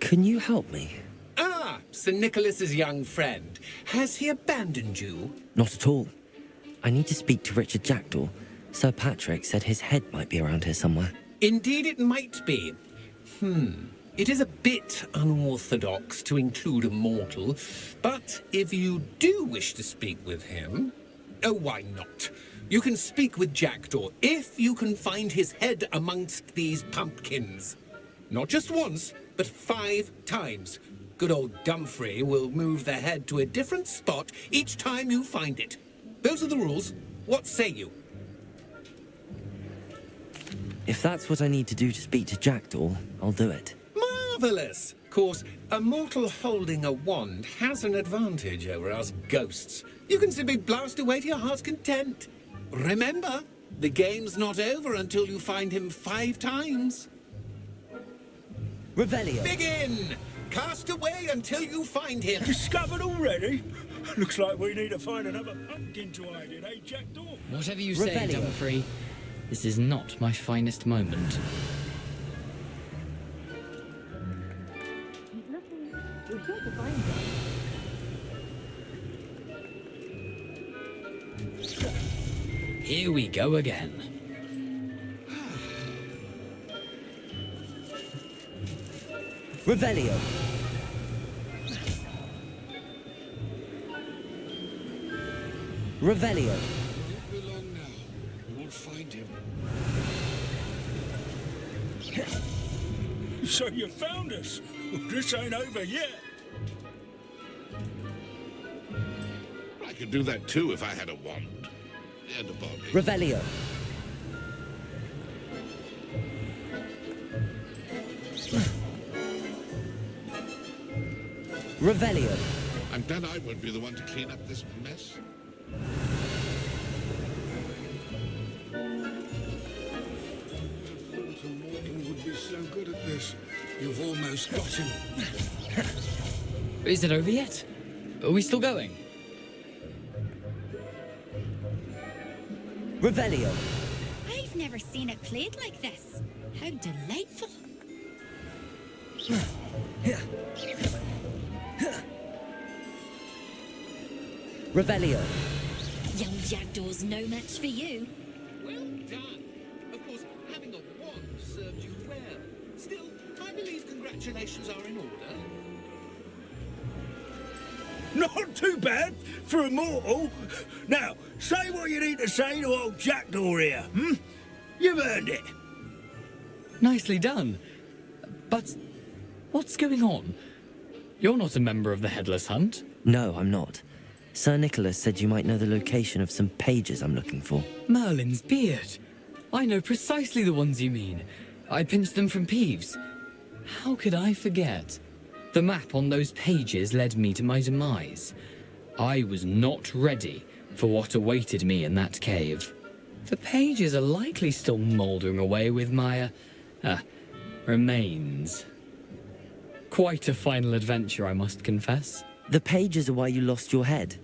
Can you help me? Ah, Sir Nicholas's young friend. Has he abandoned you? Not at all. I need to speak to Richard Jackdaw. Sir Patrick said his head might be around here somewhere. Indeed it might be. It is a bit unorthodox to include a mortal, but if you do wish to speak with him... Oh, why not? You can speak with Jackdaw if you can find his head amongst these pumpkins. Not just once, but 5 times. Good old Dumfrey will move the head to a different spot each time you find it. Those are the rules. What say you? If that's what I need to do to speak to Jackdaw, I'll do it. Marvellous! Of course, a mortal holding a wand has an advantage over us ghosts. You can simply blast away to your heart's content. Remember, the game's not over until you find him 5 times. Revelio. Begin! Cast away until you find him. Discovered already? Looks like we need to find another pumpkin to hide in, eh, Jackdaw? Whatever you say, Dumfrey. This is not my finest moment. We're sure to find him. Here we go again. Revelio. Revelio. Won't be long now. We'll find him. So you found us. This ain't over yet. I could do that too if I had a wand. And a body. Revelio. Revelio. I'm glad I won't be the one to clean up this mess. Morgan would be so good at this. You've almost got him. Is it over yet? Are we still going? Revelio. I've never seen it played like this. How delightful. Revelio. Young Jackdaw's no match for you. Well done. Of course, having a wand served you well. Still, I believe congratulations are in order. Not too bad for a mortal. Now, say what you need to say to old Jackdaw here, You've earned it. Nicely done. But what's going on? You're not a member of the Headless Hunt. No, I'm not. Sir Nicholas said you might know the location of some pages I'm looking for. Merlin's beard. I know precisely the ones you mean. I pinched them from Peeves. How could I forget? The map on those pages led me to my demise. I was not ready for what awaited me in that cave. The pages are likely still mouldering away with my, remains. Quite a final adventure, I must confess. The pages are why you lost your head,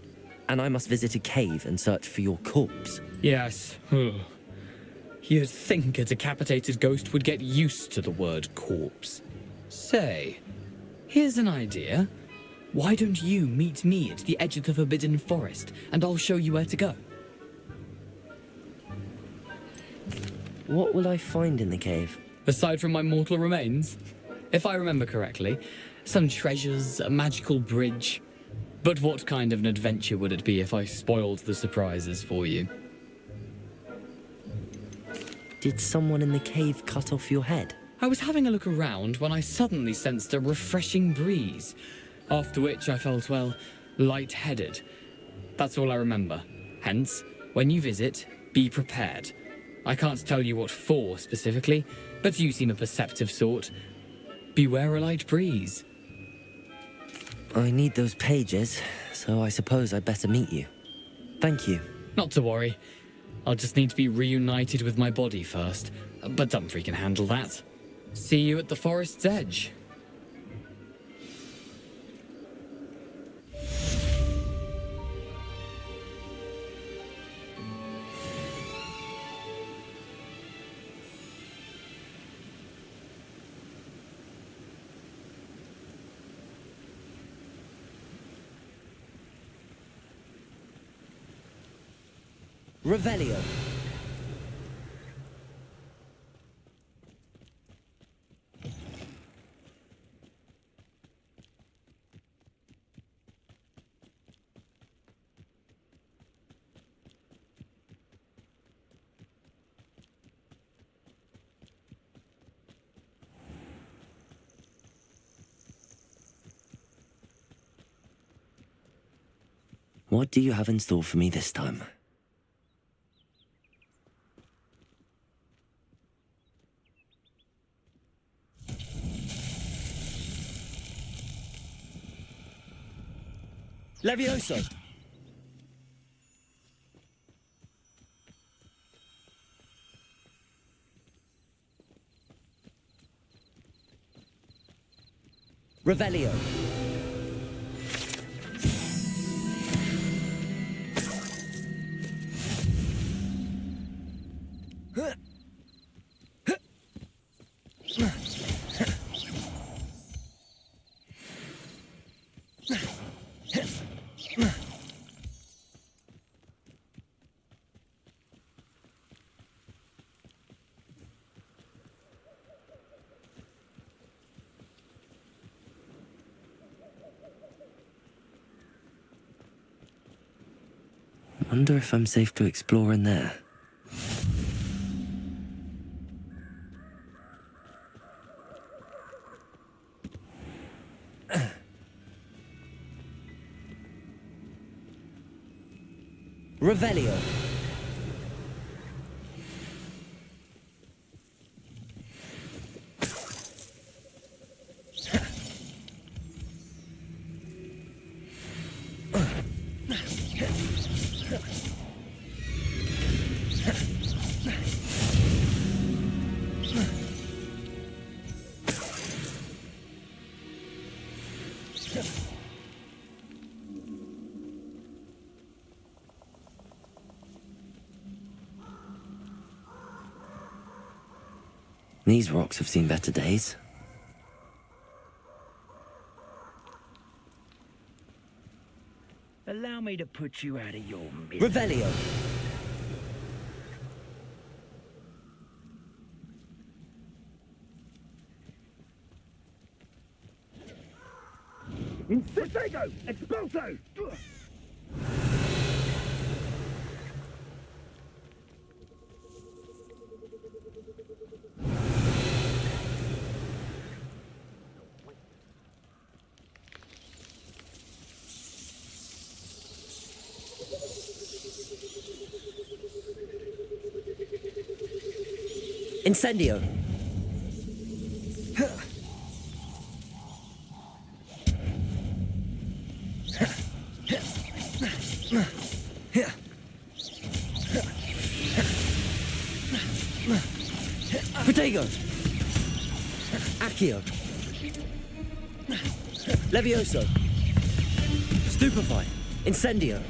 and I must visit a cave and search for your corpse. Yes. You'd think a decapitated ghost would get used to the word corpse. Say, here's an idea. Why don't you meet me at the edge of the Forbidden Forest, and I'll show you where to go? What will I find in the cave? Aside from my mortal remains? If I remember correctly, some treasures, a magical bridge. But what kind of an adventure would it be if I spoiled the surprises for you? Did someone in the cave cut off your head? I was having a look around when I suddenly sensed a refreshing breeze, after which I felt, well, lightheaded. That's all I remember. Hence, when you visit, be prepared. I can't tell you what for specifically, but you seem a perceptive sort. Beware a light breeze. I need those pages, so I suppose I'd better meet you. Thank you. Not to worry. I'll just need to be reunited with my body first, but Dumfries can handle that. See you at the forest's edge. Revelio. What do you have in store for me this time? Levioso! Revelio! Wonder if I'm safe to explore in there. Revelio. These rocks have seen better days. Allow me to put you out of your misery. Revelio! Insego! Expulso! Incendio! Protego! Accio! Levioso! Stupefy! Incendio!